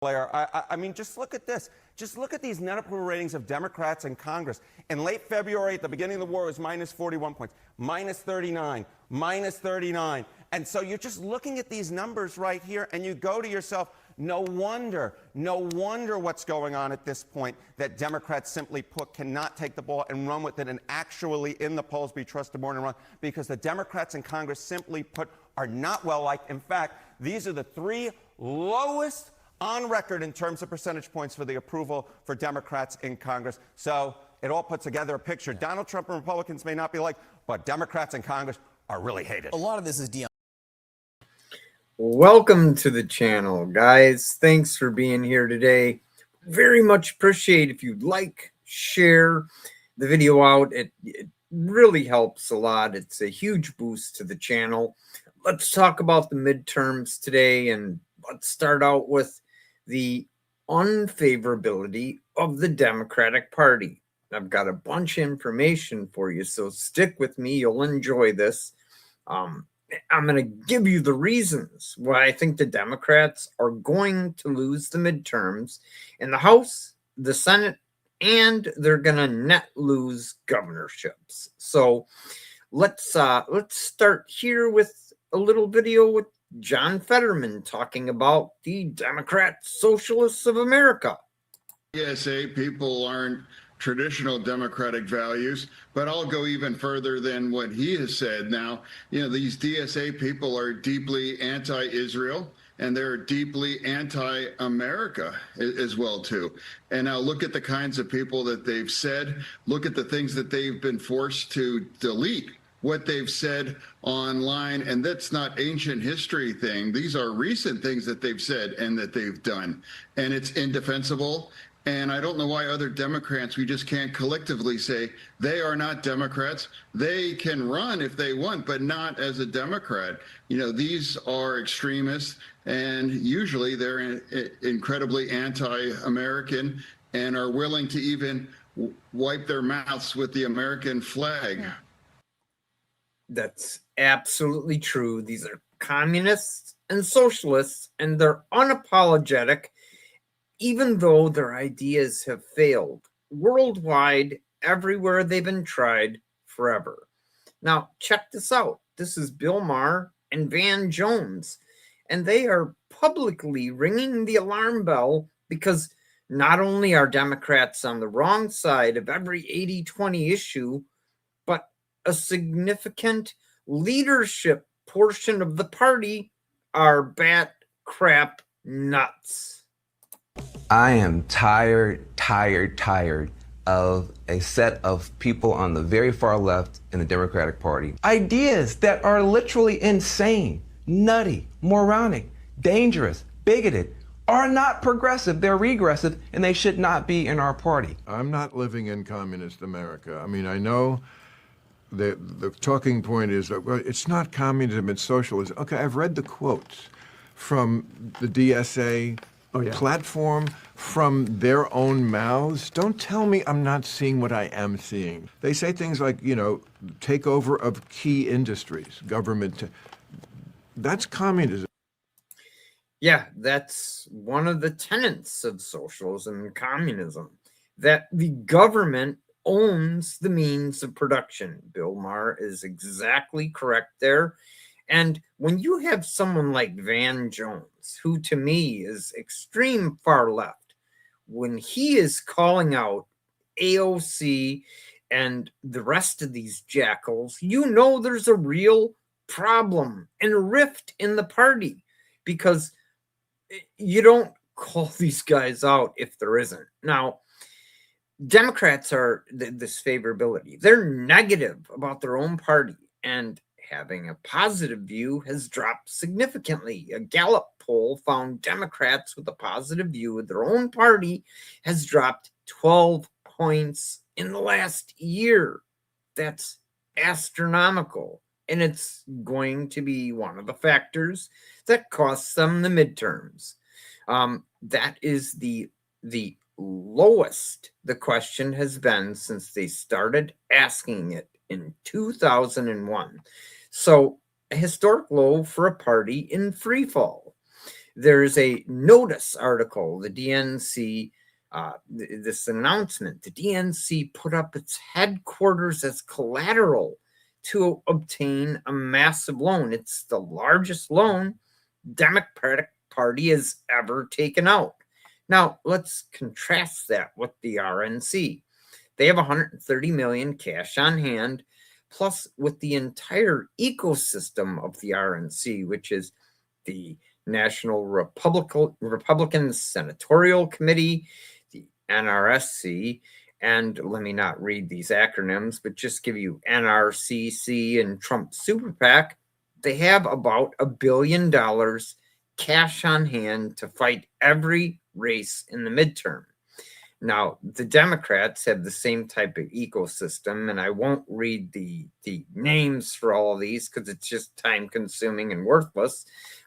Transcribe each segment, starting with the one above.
I mean, just look at this. Just look at these net approval ratings of Democrats in Congress. In late February, at the beginning of the war, it was minus 41 points, minus 39, minus 39. And so you're just looking at these numbers right here, and you go to yourself, no wonder what's going on at this point, that Democrats simply put cannot take the ball and run with it and actually in the polls be trusted more than run, because the Democrats in Congress simply put are not well liked. In fact, these are the three lowest on record in terms of percentage points for the approval for Democrats in Congress. So it all puts together a picture. Donald Trump and Republicans may not be liked, but Democrats in Congress are really hated. A lot of this is Dion. Welcome to the channel, guys. Thanks for being here today. Very much appreciate if you like, share the video out. It really helps a lot. It's a huge boost to the channel. Let's talk about the midterms today, and let's start out with the unfavorability of the Democratic Party. I've got a bunch of information for you, so stick with me. You'll enjoy this. I'm going to give you the reasons why I think the Democrats are going to lose the midterms in the House, the Senate, and they're going to net lose governorships. So let's start here with a little video with John Fetterman talking about the Democrat Socialists of America. DSA people aren't traditional democratic values, but I'll go even further than what he has said. Now, you know, these DSA people are deeply anti-Israel, and they're deeply anti-America as well, too. And now look at the kinds of people that they've said. Look at the things that they've been forced to delete, what they've said online. And that's not ancient history thing. These are recent things that they've said and that they've done. And it's indefensible. And I don't know why other Democrats, we just can't collectively say they are not Democrats. They can run if they want, but not as a Democrat. You know, these are extremists, and usually they're incredibly anti-American and are willing to even wipe their mouths with the American flag. That's absolutely true. These are communists and socialists, and they're unapologetic, even though their ideas have failed worldwide, everywhere they've been tried forever. Now, check this out. This is Bill Maher and Van Jones, and they are publicly ringing the alarm bell because not only are Democrats on the wrong side of every 80-20 issue, but a significant leadership portion of the party are bat crap nuts. I am tired of a set of people on the very far left in the Democratic Party. Ideas that are literally insane, nutty, moronic, dangerous, bigoted, are not progressive, they're regressive, and they should not be in our party. I'm not living in communist America. I mean, I know the talking point is that, well, it's not communism, it's socialism. Okay, I've read the quotes from the DSA platform, from their own mouths. Don't tell me I'm not seeing what I am seeing. They say things like, you know, takeover of key industries, government. That's communism. Yeah, that's one of the tenets of socialism and communism, that the government owns the means of production. Bill Maher is exactly correct there. And when you have someone like Van Jones, who to me is extreme far left, when he is calling out AOC and the rest of these jackals, you know there's a real problem and a rift in the party, because you don't call these guys out if there isn't. Now, Democrats are this favorability. They're negative about their own party, and having a positive view has dropped significantly. A Gallop poll found Democrats with a positive view of their own party has dropped 12 points in the last year. That's astronomical, and it's going to be one of the factors that costs them the midterms. That is the lowest the question has been since they started asking it in 2001. So a historic low for a party in freefall. There's a NOTUS article, the DNC, this announcement, the DNC put up its headquarters as collateral to obtain a massive loan. It's the largest loan Democratic Party has ever taken out. Now, let's contrast that with the RNC. They have 130 million cash on hand, plus with the entire ecosystem of the RNC, which is the National Republican Senatorial Committee, the NRSC, and let me not read these acronyms, but just give you NRCC and Trump Super PAC. They have about $1 billion cash on hand to fight every race in the midterm. Now, the Democrats have the same type of ecosystem, and I won't read the names for all of these because it's just time consuming and worthless,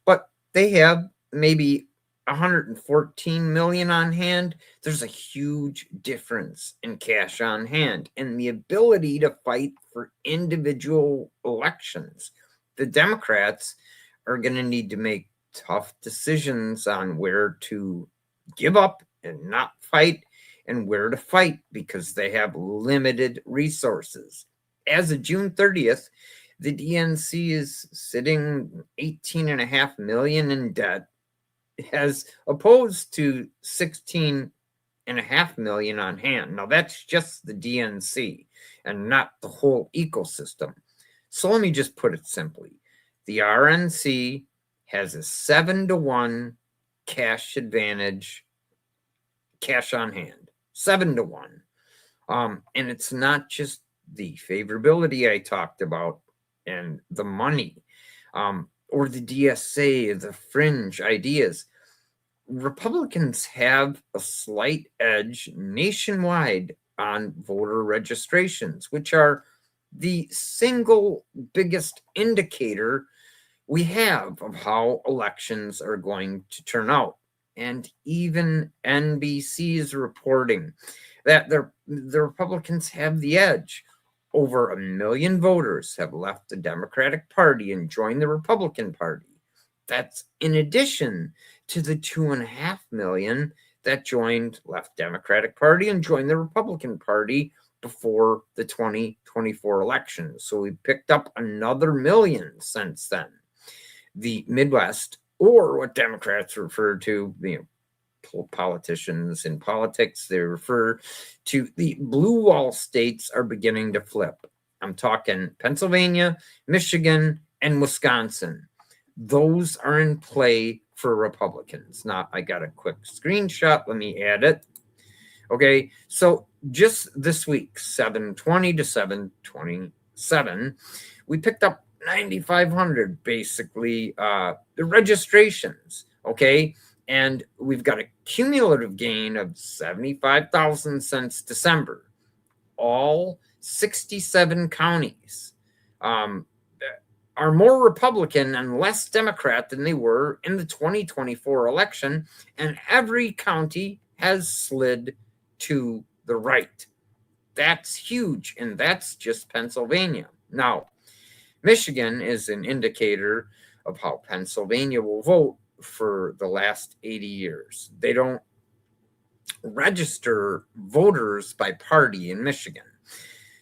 but they have maybe 114 million on hand. There's a huge difference in cash on hand and the ability to fight for individual elections. The Democrats are going to need to make tough decisions on where to give up and not fight and where to fight because they have limited resources. As of June 30th, the DNC is sitting 18.5 million in debt, as opposed to 16.5 million on hand. Now that's just the DNC and not the whole ecosystem. So let me just put it simply. The RNC has a 7-to-1 cash advantage, cash on hand, 7-to-1. And it's not just the favorability I talked about and the money, or the DSA, the fringe ideas. Republicans have a slight edge nationwide on voter registrations, which are the single biggest indicator we have of how elections are going to turn out. And even NBC is reporting that the Republicans have the edge. Over 1 million voters have left the Democratic Party and joined the Republican Party. That's in addition to the 2.5 million that left Democratic Party and joined the Republican Party before the 2024 election. So we picked up another 1 million since then. The Midwest, or what Democrats refer to, politicians in politics, they refer to the blue wall states, are beginning to flip. I'm talking Pennsylvania, Michigan, and Wisconsin. Those are in play for Republicans. Now, I got a quick screenshot. Let me add it. Okay, so just this week, 7/20 to 7/27, we picked up 9,500 basically the registrations. Okay, and we've got a cumulative gain of 75,000 since December. All 67 counties are more Republican and less Democrat than they were in the 2024 election, and every county has slid to the right. That's huge, and that's just Pennsylvania. Now, Michigan is an indicator of how Pennsylvania will vote for the last 80 years. They don't register voters by party in Michigan,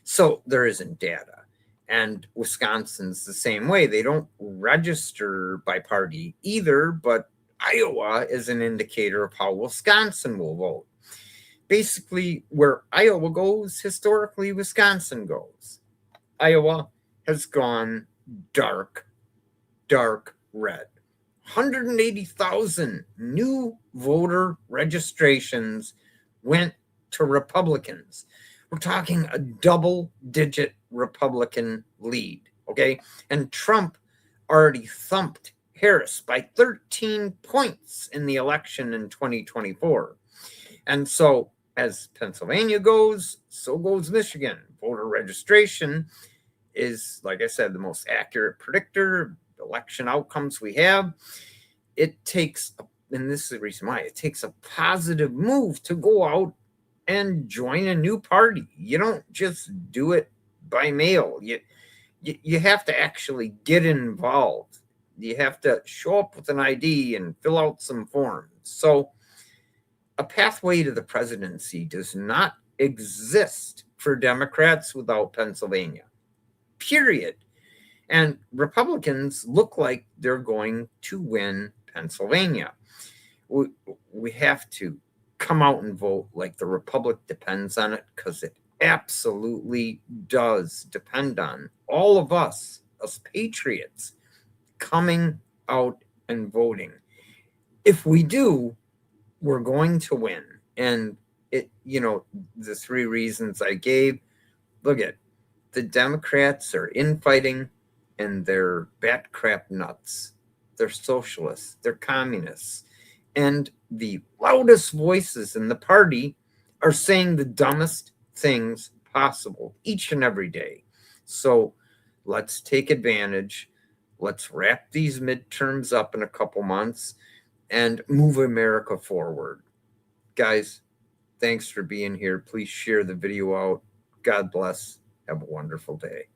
so there isn't data. And Wisconsin's the same way. They don't register by party either, but Iowa is an indicator of how Wisconsin will vote. Basically, where Iowa goes, historically, Wisconsin goes. Iowa has gone dark red. 180,000 new voter registrations went to Republicans. We're talking a double-digit Republican lead, okay? And Trump already thumped Harris by 13 points in the election in 2024. And so as Pennsylvania goes, so goes Michigan. Voter registration is, like I said, the most accurate predictor of election outcomes we have. It takes, and this is the reason why, it takes a positive move to go out and join a new party. You don't just do it by mail. You have to actually get involved. You have to show up with an ID and fill out some forms. So a pathway to the presidency does not exist for Democrats without Pennsylvania, period. And Republicans look like they're going to win Pennsylvania. We have to come out and vote like the Republic depends on it, because it absolutely does depend on all of us patriots coming out and voting. If we do, we're going to win. And the three reasons I gave, look at the Democrats are infighting, and they're bat crap nuts. They're socialists, they're communists. And the loudest voices in the party are saying the dumbest things possible each and every day. So let's take advantage. Let's wrap these midterms up in a couple months and move America forward. Guys, thanks for being here. Please share the video out. God bless. Have a wonderful day.